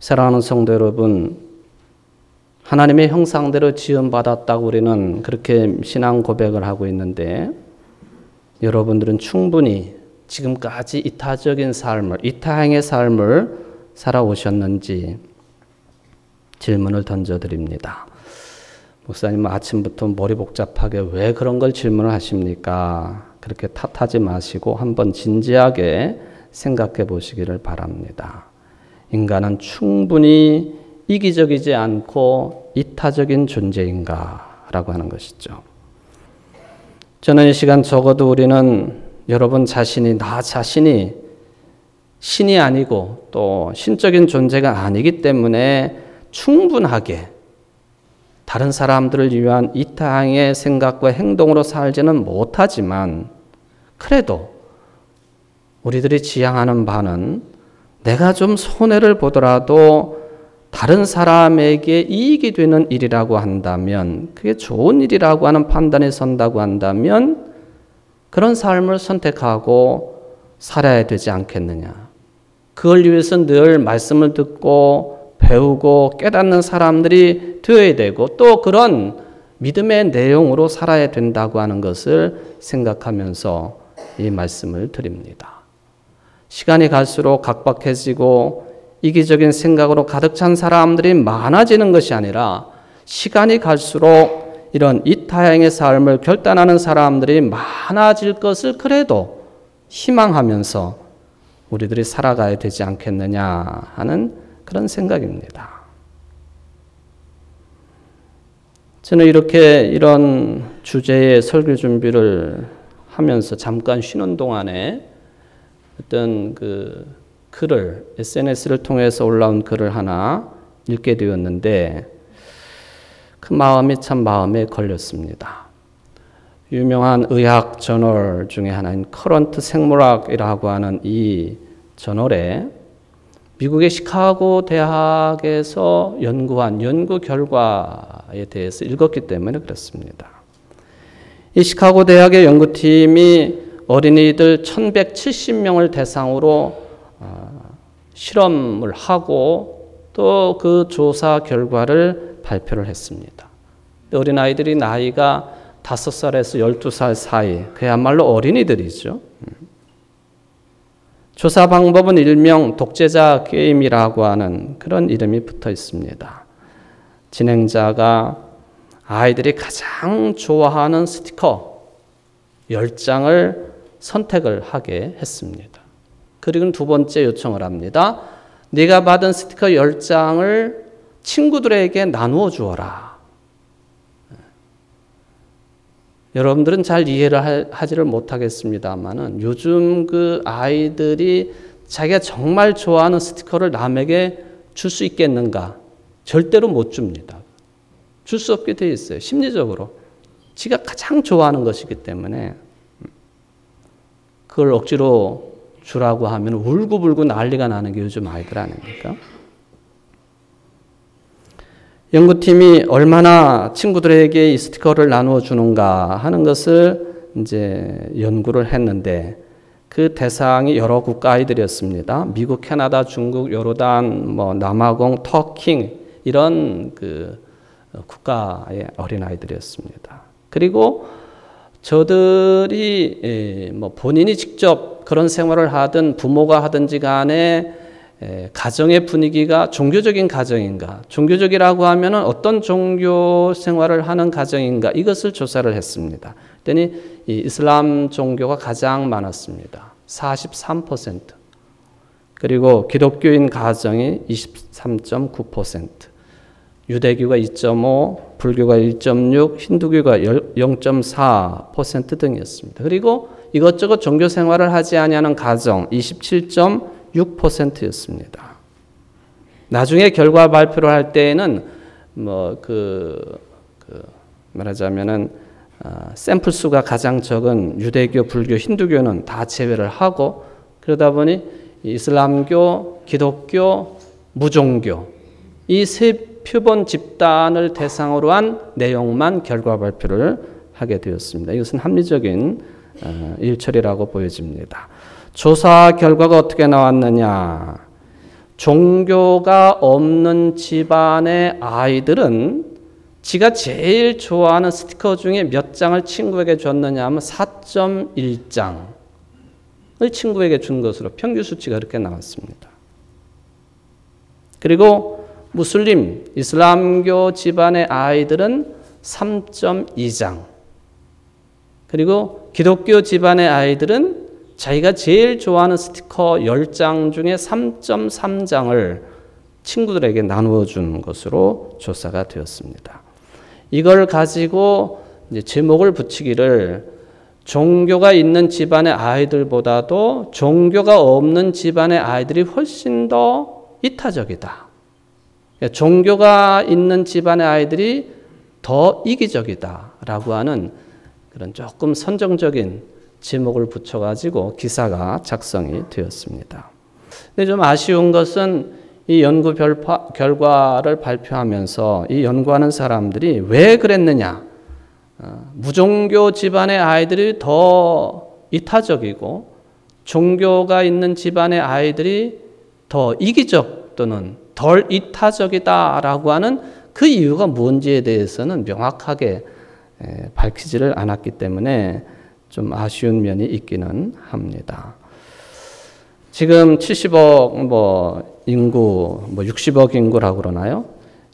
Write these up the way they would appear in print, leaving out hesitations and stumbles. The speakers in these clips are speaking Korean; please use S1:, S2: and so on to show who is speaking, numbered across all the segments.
S1: 사랑하는 성도 여러분, 하나님의 형상대로 지음받았다고 우리는 그렇게 신앙 고백을 하고 있는데, 여러분들은 충분히 지금까지 이타적인 삶을, 이타행의 삶을 살아오셨는지 질문을 던져드립니다. 목사님, 아침부터 머리 복잡하게 왜 그런 걸 질문을 하십니까? 그렇게 탓하지 마시고 한번 진지하게 생각해 보시기를 바랍니다. 인간은 충분히 이기적이지 않고 이타적인 존재인가? 라고 하는 것이죠. 저는 이 시간 적어도 우리는 여러분 자신이, 나 자신이 신이 아니고 또 신적인 존재가 아니기 때문에 충분하게 다른 사람들을 위한 이타항의 생각과 행동으로 살지는 못하지만, 그래도 우리들이 지향하는 바는 내가 좀 손해를 보더라도 다른 사람에게 이익이 되는 일이라고 한다면, 그게 좋은 일이라고 하는 판단에 선다고 한다면 그런 삶을 선택하고 살아야 되지 않겠느냐. 그걸 위해서 늘 말씀을 듣고 배우고 깨닫는 사람들이 되어야 되고, 또 그런 믿음의 내용으로 살아야 된다고 하는 것을 생각하면서 이 말씀을 드립니다. 시간이 갈수록 각박해지고 이기적인 생각으로 가득 찬 사람들이 많아지는 것이 아니라, 시간이 갈수록 이런 이타향의 삶을 결단하는 사람들이 많아질 것을 그래도 희망하면서 우리들이 살아가야 되지 않겠느냐 하는 그런 생각입니다. 저는 이런 주제의 설교 준비를 하면서 잠깐 쉬는 동안에 어떤 글을, SNS를 통해서 올라온 글을 하나 읽게 되었는데, 그 마음이 참 마음에 걸렸습니다. 유명한 의학 저널 중에 하나인 커런트 생물학이라고 하는 이 저널에 미국의 시카고 대학에서 연구한 연구 결과에 대해서 읽었기 때문에 그렇습니다. 이 시카고 대학의 연구팀이 어린이들 1170명을 대상으로 실험을 하고 또 그 조사 결과를 발표를 했습니다. 어린아이들이 나이가 5살에서 12살 사이, 그야말로 어린이들이죠. 조사 방법은 일명 독재자 게임이라고 하는 그런 이름이 붙어 있습니다. 진행자가 아이들이 가장 좋아하는 스티커 10장을 선택을 하게 했습니다. 그리고 두 번째 요청을 합니다. 네가 받은 스티커 10장을 친구들에게 나누어 주어라. 여러분들은 잘 이해를 하지를 못하겠습니다만은, 요즘 그 아이들이 자기가 정말 좋아하는 스티커를 남에게 줄 수 있겠는가? 절대로 못 줍니다. 줄 수 없게 돼 있어요. 심리적으로. 지가 가장 좋아하는 것이기 때문에 그걸 억지로 주라고 하면 울고불고 난리가 나는 게 요즘 아이들 아닙니까? 연구팀이 얼마나 친구들에게 이 스티커를 나누어 주는가 하는 것을 이제 연구를 했는데, 그 대상이 여러 국가 아이들이었습니다. 미국, 캐나다, 중국, 요르단, 남아공, 터키 이런 그 국가의 어린 아이들이었습니다. 그리고 저들이 본인이 직접 그런 생활을 하든 부모가 하든지 간에 가정의 분위기가 종교적인 가정인가, 종교적이라고 하면 어떤 종교 생활을 하는 가정인가, 이것을 조사를 했습니다. 그랬더니 이 이슬람 종교가 가장 많았습니다. 43%. 그리고 기독교인 가정이 23.9%, 유대교가 2.5%, 불교가 1.6%, 힌두교가 0.4% 등이었습니다. 그리고 이것저것 종교 생활을 하지 아니하는 가정 27.6%였습니다. 나중에 결과 발표를 할 때에는 말하자면은 샘플 수가 가장 적은 유대교, 불교, 힌두교는 다 제외를 하고, 그러다 보니 이슬람교, 기독교, 무종교 이 세 표본 집단을 대상으로 한 내용만 결과 발표를 하게 되었습니다. 이것은 합리적인 일처리라고 보여집니다. 조사 결과가 어떻게 나왔느냐? 종교가 없는 집안의 아이들은 지가 제일 좋아하는 스티커 중에 몇 장을 친구에게 줬느냐 하면 4.1장을 친구에게 준 것으로 평균 수치가 그렇게 나왔습니다. 그리고 무슬림, 이슬람교 집안의 아이들은 3.2장, 그리고 기독교 집안의 아이들은 자기가 제일 좋아하는 스티커 10장 중에 3.3장을 친구들에게 나누어 준 것으로 조사가 되었습니다. 이걸 가지고 이제 제목을 붙이기를 종교가 있는 집안의 아이들보다도 종교가 없는 집안의 아이들이 훨씬 더 이타적이다. 종교가 있는 집안의 아이들이 더 이기적이다라고 하는 그런 조금 선정적인 제목을 붙여가지고 기사가 작성이 되었습니다. 근데 좀 아쉬운 것은 이 연구 결과를 발표하면서 이 연구하는 사람들이 왜 그랬느냐. 무종교 집안의 아이들이 더 이타적이고 종교가 있는 집안의 아이들이 더 이기적 또는 덜 이타적이다라고 하는 그 이유가 뭔지에 대해서는 명확하게 밝히지를 않았기 때문에 좀 아쉬운 면이 있기는 합니다. 지금 70억 인구, 60억 인구라고 그러나요?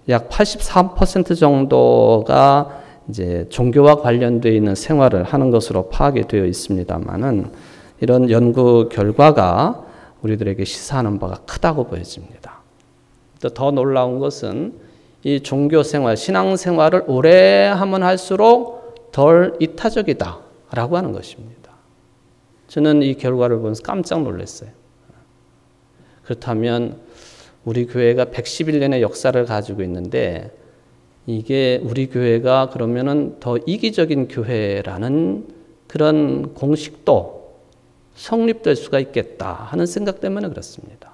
S1: 약 83% 정도가 이제 종교와 관련되어 있는 생활을 하는 것으로 파악이 되어 있습니다만은 이런 연구 결과가 우리들에게 시사하는 바가 크다고 보여집니다. 또 더 놀라운 것은 이 종교 생활, 신앙 생활을 오래 하면 할수록 덜 이타적이다라고 하는 것입니다. 저는 이 결과를 보면서 깜짝 놀랐어요. 그렇다면 우리 교회가 111년의 역사를 가지고 있는데 이게 우리 교회가 그러면은 더 이기적인 교회라는 그런 공식도 성립될 수가 있겠다 하는 생각 때문에 그렇습니다.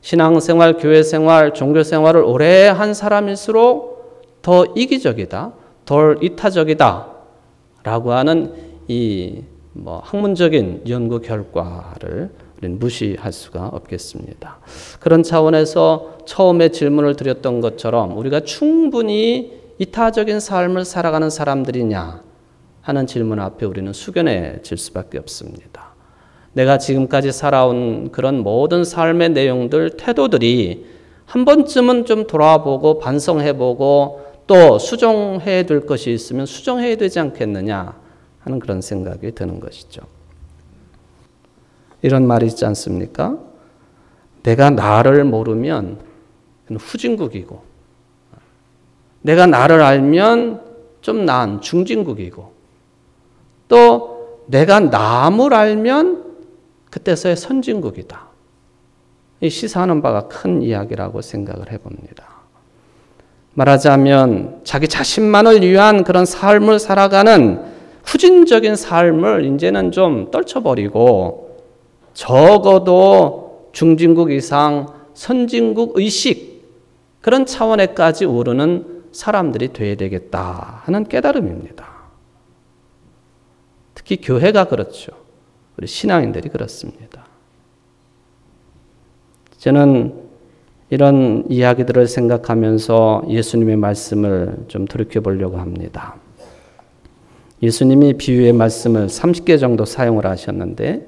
S1: 신앙생활, 교회생활, 종교생활을 오래 한 사람일수록 더 이기적이다, 덜 이타적이다 라고 하는 이 학문적인 연구 결과를 우리는 무시할 수가 없겠습니다. 그런 차원에서 처음에 질문을 드렸던 것처럼 우리가 충분히 이타적인 삶을 살아가는 사람들이냐 하는 질문 앞에 우리는 숙연해질 수밖에 없습니다. 내가 지금까지 살아온 그런 모든 삶의 내용들, 태도들이 한 번쯤은 좀 돌아보고 반성해보고 또 수정해야 될 것이 있으면 수정해야 되지 않겠느냐 하는 그런 생각이 드는 것이죠. 이런 말이 있지 않습니까? 내가 나를 모르면 후진국이고 내가 나를 알면 좀 나은 중진국이고 또 내가 남을 알면 그때서야 선진국이다. 이 시사하는 바가 큰 이야기라고 생각을 해봅니다. 말하자면 자기 자신만을 위한 그런 삶을 살아가는 후진적인 삶을 이제는 좀 떨쳐버리고 적어도 중진국 이상 선진국 의식 그런 차원에까지 오르는 사람들이 돼야 되겠다 하는 깨달음입니다. 특히 교회가 그렇죠. 우리 신앙인들이 그렇습니다. 저는 이런 이야기들을 생각하면서 예수님의 말씀을 좀 돌이켜보려고 합니다. 예수님이 비유의 말씀을 30개 정도 사용을 하셨는데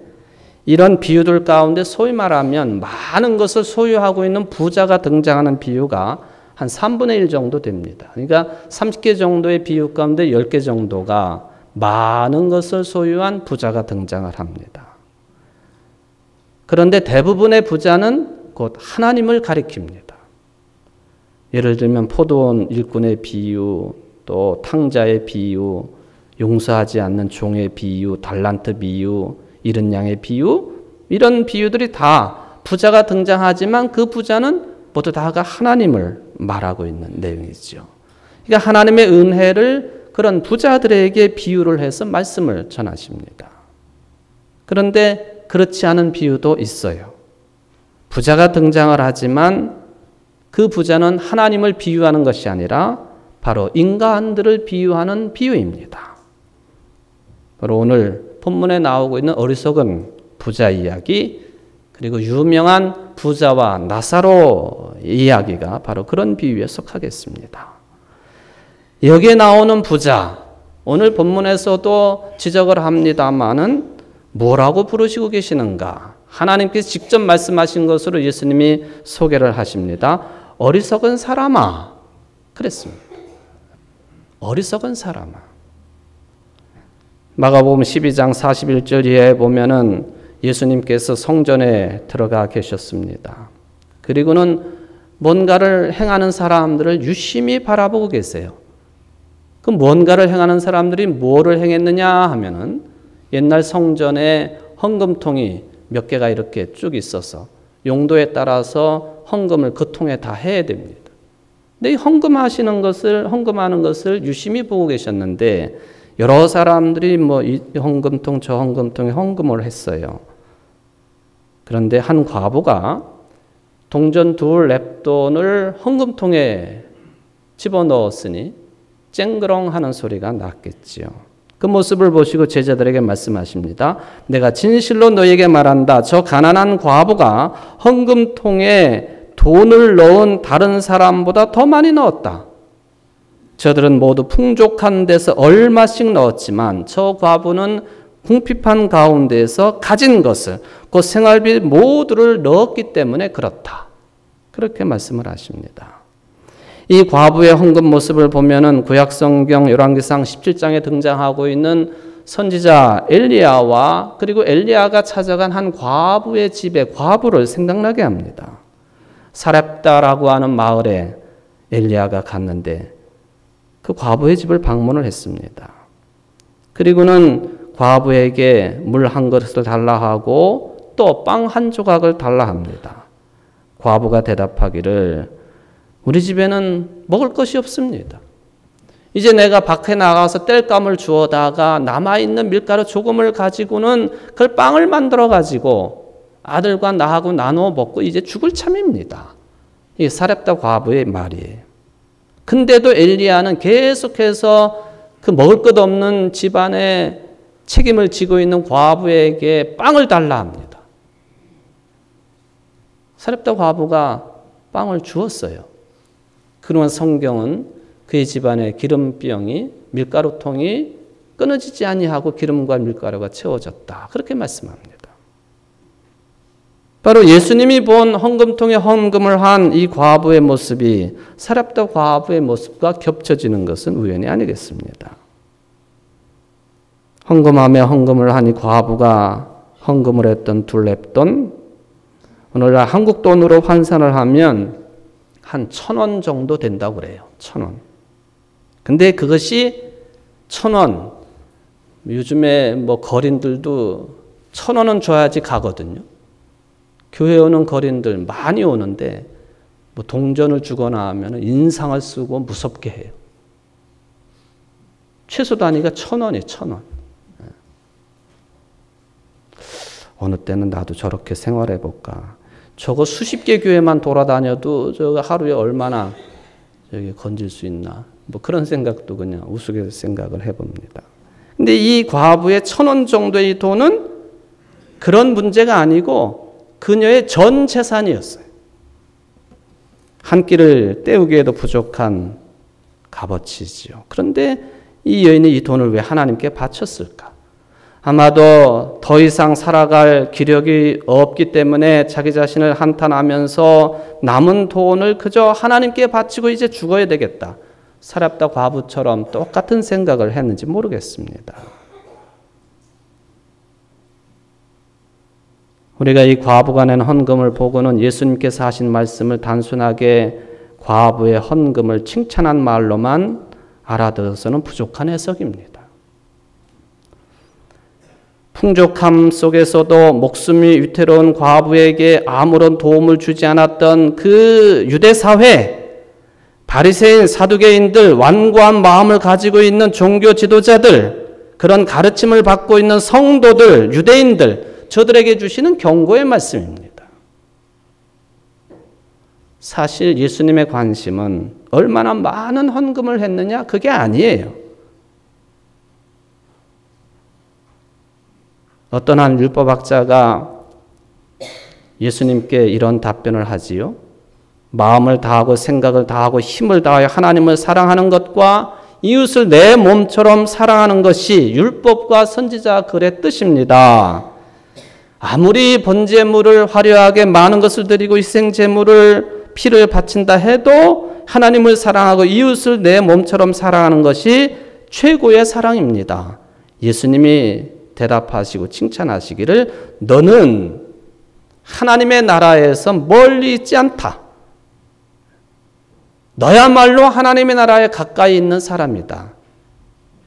S1: 이런 비유들 가운데 소위 말하면 많은 것을 소유하고 있는 부자가 등장하는 비유가 한 3분의 1 정도 됩니다. 그러니까 30개 정도의 비유 가운데 10개 정도가 많은 것을 소유한 부자가 등장을 합니다. 그런데 대부분의 부자는 곧 하나님을 가리킵니다. 예를 들면 포도원 일꾼의 비유, 또 탕자의 비유, 용서하지 않는 종의 비유, 달란트 비유, 잃은 양의 비유, 이런 비유들이 다 부자가 등장하지만 그 부자는 모두 다가 하나님을 말하고 있는 내용이죠. 그러니까 하나님의 은혜를 그런 부자들에게 비유를 해서 말씀을 전하십니다. 그런데 그렇지 않은 비유도 있어요. 부자가 등장을 하지만 그 부자는 하나님을 비유하는 것이 아니라 바로 인간들을 비유하는 비유입니다. 바로 오늘 본문에 나오고 있는 어리석은 부자 이야기, 그리고 유명한 부자와 나사로 이야기가 바로 그런 비유에 속하겠습니다. 여기에 나오는 부자, 오늘 본문에서도 지적을 합니다마는 뭐라고 부르시고 계시는가? 하나님께서 직접 말씀하신 것으로 예수님이 소개를 하십니다. 어리석은 사람아, 그랬습니다. 어리석은 사람아. 마가복음 12장 41절 이하에 보면은 예수님께서 성전에 들어가 계셨습니다. 그리고는 뭔가를 행하는 사람들을 유심히 바라보고 계세요. 그 뭔가를 행하는 사람들이 뭐를 행했느냐 하면은 옛날 성전에 헌금통이 몇 개가 이렇게 쭉 있어서 용도에 따라서 헌금을 그 통에 다 해야 됩니다. 근데 이 헌금하는 것을 유심히 보고 계셨는데 여러 사람들이 뭐 이 헌금통 저 헌금통에 헌금을 했어요. 그런데 한 과부가 동전 2 랩돈을 헌금통에 집어넣었으니 쨍그렁 하는 소리가 났겠지요. 그 모습을 보시고 제자들에게 말씀하십니다. 내가 진실로 너에게 말한다. 저 가난한 과부가 헌금통에 돈을 넣은 다른 사람보다 더 많이 넣었다. 저들은 모두 풍족한 데서 얼마씩 넣었지만 저 과부는 궁핍한 가운데에서 가진 것을 곧 생활비 모두를 넣었기 때문에 그렇다. 그렇게 말씀을 하십니다. 이 과부의 헌금 모습을 보면은 구약성경 열왕기상 17장에 등장하고 있는 선지자 엘리야와 그리고 엘리야가 찾아간 한 과부의 집에 과부를 생각나게 합니다. 사렙다라고 하는 마을에 엘리야가 갔는데 그 과부의 집을 방문을 했습니다. 그리고는 과부에게 물 한 그릇을 달라 하고 또 빵 한 조각을 달라 합니다. 과부가 대답하기를 우리 집에는 먹을 것이 없습니다. 이제 내가 밖에 나가서 땔감을 주워다가 남아있는 밀가루 조금을 가지고는 그걸 빵을 만들어 가지고 아들과 나하고 나누어 먹고 이제 죽을 참입니다. 이게 사렙다 과부의 말이에요. 근데도 엘리야는 계속해서 그 먹을 것 없는 집안에 책임을 지고 있는 과부에게 빵을 달라 합니다. 사렙다 과부가 빵을 주었어요. 그러면 성경은 그의 집안에 기름병이 밀가루통이 끊어지지 아니하고 기름과 밀가루가 채워졌다. 그렇게 말씀합니다. 바로 예수님이 본 헌금통에 헌금을 한 이 과부의 모습이 사렙다 과부의 모습과 겹쳐지는 것은 우연이 아니겠습니다. 헌금하며 헌금을 한 이 과부가 헌금을 했던 2 랩돈, 오늘날 한국 돈으로 환산을 하면 한 1,000원 정도 된다고 그래요. 1,000원. 근데 그것이 1,000원, 요즘에 뭐 거린들도 1,000원은 줘야지 가거든요. 교회 오는 거린들 많이 오는데 뭐 동전을 주거나 하면 인상을 쓰고 무섭게 해요. 최소 단위가 1,000원이에요. 1,000원. 어느 때는 나도 저렇게 생활해 볼까. 저거 수십 개 교회만 돌아다녀도 저거 하루에 얼마나 저기 건질 수 있나. 뭐 그런 생각도 그냥 우스갯 생각을 해봅니다. 근데 이 과부의 1,000원 정도의 이 돈은 그런 문제가 아니고 그녀의 전 재산이었어요. 한 끼를 때우기에도 부족한 값어치지요. 그런데 이 여인이 이 돈을 왜 하나님께 바쳤을까? 아마도 더 이상 살아갈 기력이 없기 때문에 자기 자신을 한탄하면서 남은 돈을 그저 하나님께 바치고 이제 죽어야 되겠다. 사렙다 과부처럼 똑같은 생각을 했는지 모르겠습니다. 우리가 이 과부가 낸 헌금을 보고는 예수님께서 하신 말씀을 단순하게 과부의 헌금을 칭찬한 말로만 알아들어서는 부족한 해석입니다. 풍족함 속에서도 목숨이 위태로운 과부에게 아무런 도움을 주지 않았던 그 유대사회, 바리새인, 사두개인들, 완고한 마음을 가지고 있는 종교 지도자들, 그런 가르침을 받고 있는 성도들, 유대인들, 저들에게 주시는 경고의 말씀입니다. 사실 예수님의 관심은 얼마나 많은 헌금을 했느냐 그게 아니에요. 어떤 한 율법학자가 예수님께 이런 답변을 하지요. 마음을 다하고 생각을 다하고 힘을 다하여 하나님을 사랑하는 것과 이웃을 내 몸처럼 사랑하는 것이 율법과 선지자 글의 뜻입니다. 아무리 번제물을 화려하게 많은 것을 드리고 희생제물을 피를 바친다 해도 하나님을 사랑하고 이웃을 내 몸처럼 사랑하는 것이 최고의 사랑입니다. 예수님이 대답하시고 칭찬하시기를 너는 하나님의 나라에서 멀리 있지 않다. 너야말로 하나님의 나라에 가까이 있는 사람이다.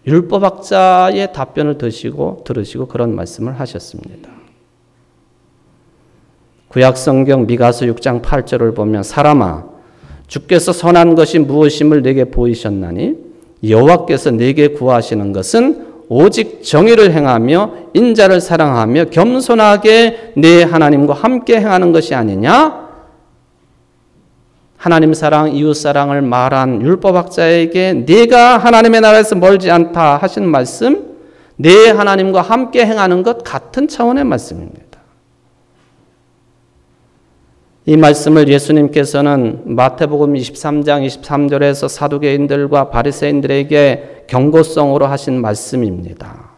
S1: 율법학자의 답변을 들으시고 그런 말씀을 하셨습니다. 구약성경 미가서 6장 8절을 보면 사람아 주께서 선한 것이 무엇임을 내게 보이셨나니 여호와께서 내게 구하시는 것은 오직 정의를 행하며 인자를 사랑하며 겸손하게 내 하나님과 함께 행하는 것이 아니냐? 하나님 사랑, 이웃 사랑을 말한 율법학자에게 네가 하나님의 나라에서 멀지 않다 하신 말씀, 내 하나님과 함께 행하는 것 같은 차원의 말씀입니다. 이 말씀을 예수님께서는 마태복음 23장 23절에서 사두개인들과 바리새인들에게 경고성으로 하신 말씀입니다.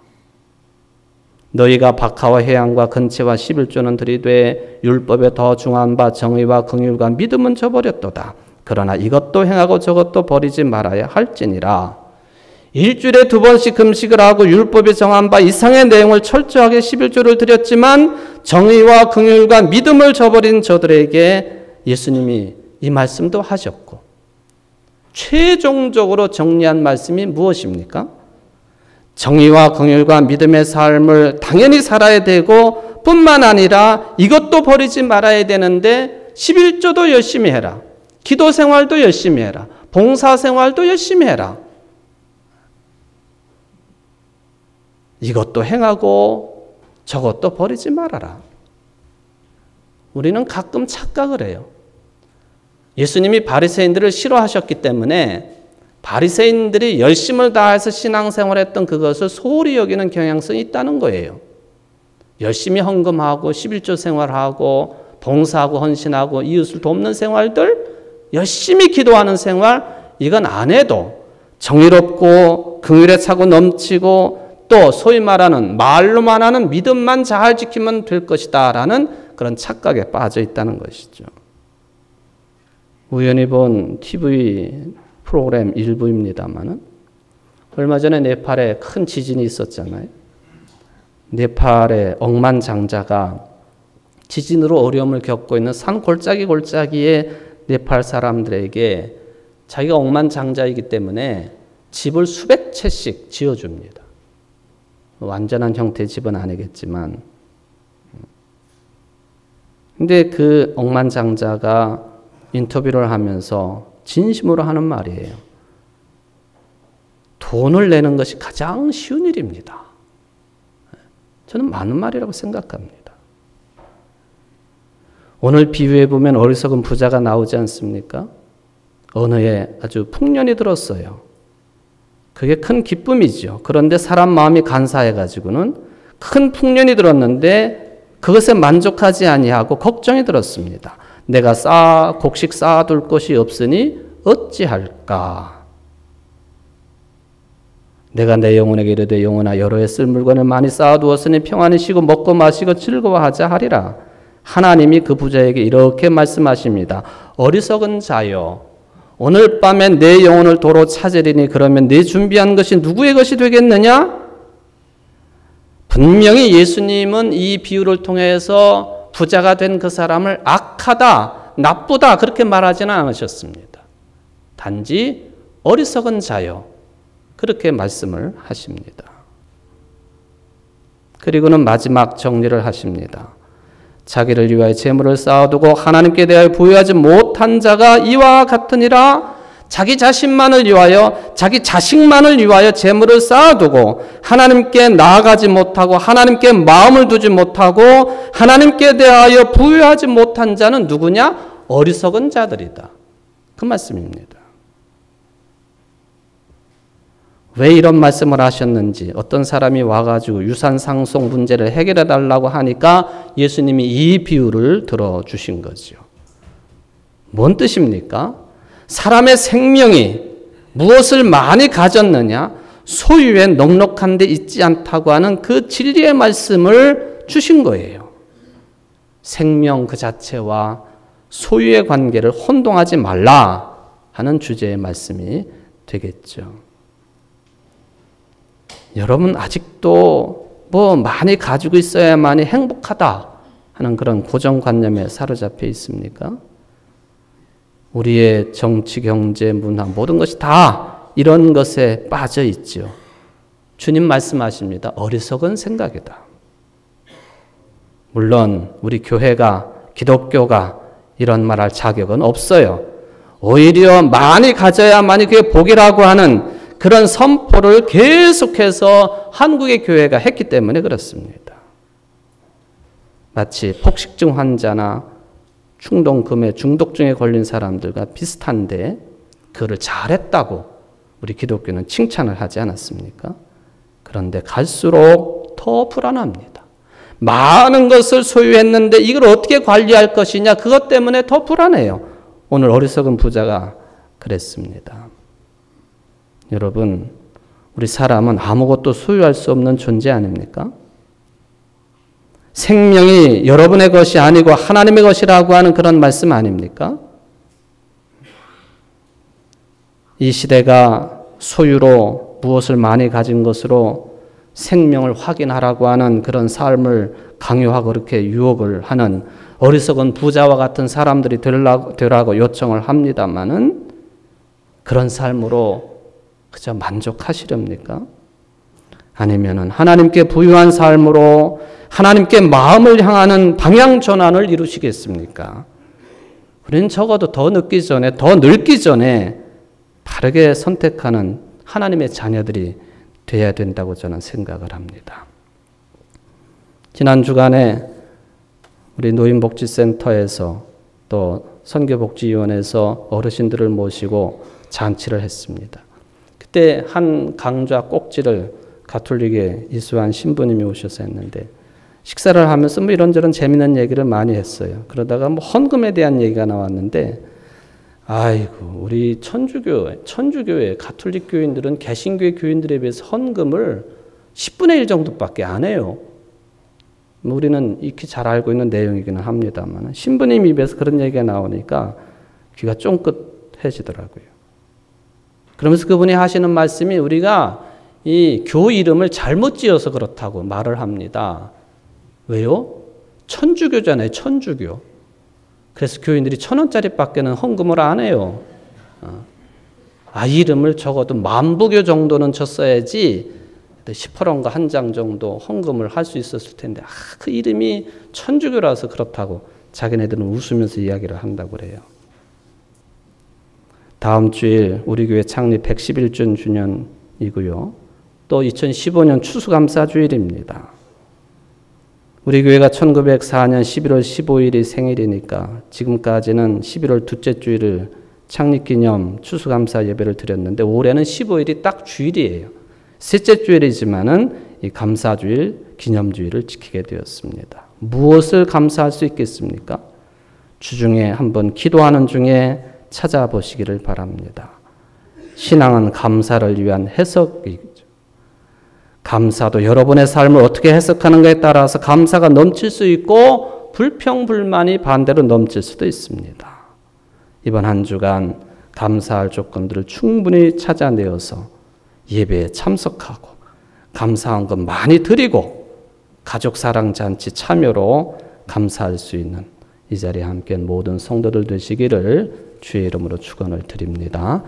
S1: 너희가 박하와 해양과 근체와 11조는 들이되 율법에 더 중한 바 정의와 긍휼과 믿음은 저버렸도다. 그러나 이것도 행하고 저것도 버리지 말아야 할지니라. 일주일에 2번씩 금식을 하고 율법에 정한 바 이상의 내용을 철저하게 11조를 드렸지만 정의와 긍휼과 믿음을 저버린 저들에게 예수님이 이 말씀도 하셨고 최종적으로 정리한 말씀이 무엇입니까? 정의와 긍휼과 믿음의 삶을 당연히 살아야 되고 뿐만 아니라 이것도 버리지 말아야 되는데 11조도 열심히 해라. 기도 생활도 열심히 해라. 봉사 생활도 열심히 해라. 이것도 행하고 저것도 버리지 말아라. 우리는 가끔 착각을 해요. 예수님이 바리새인들을 싫어하셨기 때문에 바리새인들이 열심을 다해서 신앙생활했던 그것을 소홀히 여기는 경향성이 있다는 거예요. 열심히 헌금하고 11조 생활하고 봉사하고 헌신하고 이웃을 돕는 생활들, 열심히 기도하는 생활, 이건 안 해도 정의롭고 긍휼에 차고 넘치고 또 소위 말하는 말로만 하는 믿음만 잘 지키면 될 것이다 라는 그런 착각에 빠져 있다는 것이죠. 우연히 본 TV 프로그램 일부입니다만 얼마 전에 네팔에 큰 지진이 있었잖아요. 네팔의 억만장자가 지진으로 어려움을 겪고 있는 산 골짜기의 네팔 사람들에게 자기가 억만장자이기 때문에 집을 수백 채씩 지어줍니다. 완전한 형태의 집은 아니겠지만 근데 그 억만장자가 인터뷰를 하면서 진심으로 하는 말이에요. 돈을 내는 것이 가장 쉬운 일입니다. 저는 맞는 말이라고 생각합니다. 오늘 비유해 보면 어리석은 부자가 나오지 않습니까? 어느 해 아주 풍년이 들었어요. 그게 큰 기쁨이죠. 그런데 사람 마음이 간사해가지고는 큰 풍년이 들었는데 그것에 만족하지 아니하고 걱정이 들었습니다. 내가 곡식 쌓아둘 곳이 없으니 어찌할까? 내가 내 영혼에게 이르되 영혼아 여러 해 쓸 물건을 많이 쌓아두었으니 평안히 쉬고 먹고 마시고 즐거워하자 하리라. 하나님이 그 부자에게 이렇게 말씀하십니다. 어리석은 자여, 오늘 밤에 내 영혼을 도로 찾으리니 그러면 네 준비한 것이 누구의 것이 되겠느냐? 분명히 예수님은 이 비유를 통해서 부자가 된 그 사람을 악하다, 나쁘다 그렇게 말하지는 않으셨습니다. 단지 어리석은 자요 그렇게 말씀을 하십니다. 그리고는 마지막 정리를 하십니다. 자기를 위하여 재물을 쌓아두고 하나님께 대하여 부여하지 못한 자가 이와 같으니라. 자기 자신만을 위하여 자기 자식만을 위하여 재물을 쌓아두고 하나님께 나아가지 못하고 하나님께 마음을 두지 못하고 하나님께 대하여 부여하지 못한 자는 누구냐? 어리석은 자들이다. 그 말씀입니다. 왜 이런 말씀을 하셨는지, 어떤 사람이 와가지고 유산 상속 문제를 해결해 달라고 하니까 예수님이 이 비유를 들어주신 거죠. 뭔 뜻입니까? 사람의 생명이 무엇을 많이 가졌느냐? 소유에 넉넉한 데 있지 않다고 하는 그 진리의 말씀을 주신 거예요. 생명 그 자체와 소유의 관계를 혼동하지 말라 하는 주제의 말씀이 되겠죠. 여러분 아직도 뭐 많이 가지고 있어야만이 행복하다 하는 그런 고정관념에 사로잡혀 있습니까? 우리의 정치, 경제, 문화 모든 것이 다 이런 것에 빠져 있죠. 주님 말씀하십니다. 어리석은 생각이다. 물론 우리 교회가, 기독교가 이런 말할 자격은 없어요. 오히려 많이 가져야만이 그게 복이라고 하는 그런 선포를 계속해서 한국의 교회가 했기 때문에 그렇습니다. 마치 폭식증 환자나 충동금에 중독증에 걸린 사람들과 비슷한데 그를 잘했다고 우리 기독교는 칭찬을 하지 않았습니까? 그런데 갈수록 더 불안합니다. 많은 것을 소유했는데 이걸 어떻게 관리할 것이냐, 그것 때문에 더 불안해요. 오늘 어리석은 부자가 그랬습니다. 여러분, 우리 사람은 아무것도 소유할 수 없는 존재 아닙니까? 생명이 여러분의 것이 아니고 하나님의 것이라고 하는 그런 말씀 아닙니까? 이 시대가 소유로 무엇을 많이 가진 것으로 생명을 확인하라고 하는 그런 삶을 강요하고 그렇게 유혹을 하는 어리석은 부자와 같은 사람들이 되라고 요청을 합니다마는 그런 삶으로 그저 만족하시렵니까? 아니면은 하나님께 부유한 삶으로 하나님께 마음을 향하는 방향 전환을 이루시겠습니까? 우리는 적어도 더 늙기 전에 바르게 선택하는 하나님의 자녀들이 되어야 된다고 저는 생각을 합니다. 지난 주간에 우리 노인복지센터에서 또 선교복지위원회에서 어르신들을 모시고 잔치를 했습니다. 그때 한 강좌 꼭지를 가톨릭에 이수한 신부님이 오셔서 했는데 식사를 하면서 뭐 이런저런 재미있는 얘기를 많이 했어요. 그러다가 뭐 헌금에 대한 얘기가 나왔는데 아이고 우리 천주교회 가톨릭 교인들은 개신교회 교인들에 비해서 헌금을 10분의 1 정도밖에 안 해요. 뭐 우리는 익히 잘 알고 있는 내용이기는 합니다만 신부님 입에서 그런 얘기가 나오니까 귀가 쫑긋해지더라고요. 그러면서 그분이 하시는 말씀이 우리가 이 교 이름을 잘못 지어서 그렇다고 말을 합니다. 왜요? 천주교잖아요. 천주교. 그래서 교인들이 1,000원짜리밖에는 헌금을 안 해요. 이름을 적어도 만부교 정도는 쳤어야지 10%인가 한 장 정도 헌금을 할 수 있었을 텐데 그 이름이 천주교라서 그렇다고 자기네들은 웃으면서 이야기를 한다고 그래요. 다음 주일 우리 교회 창립 111주년이고요. 또 2015년 추수감사주일입니다. 우리 교회가 1904년 11월 15일이 생일이니까 지금까지는 11월 둘째 주일을 창립기념 추수감사 예배를 드렸는데 올해는 15일이 딱 주일이에요. 셋째 주일이지만은 이 감사주일, 기념주일을 지키게 되었습니다. 무엇을 감사할 수 있겠습니까? 주중에 한번 기도하는 중에 찾아보시기를 바랍니다. 신앙은 감사를 위한 해석이죠. 감사도 여러분의 삶을 어떻게 해석하는가에 따라서 감사가 넘칠 수 있고 불평불만이 반대로 넘칠 수도 있습니다. 이번 한 주간 감사할 조건들을 충분히 찾아내어서 예배에 참석하고 감사한 것 많이 드리고 가족사랑잔치 참여로 감사할 수 있는 이 자리에 함께한 모든 성도들 되시기를 주의 이름으로 축원을 드립니다.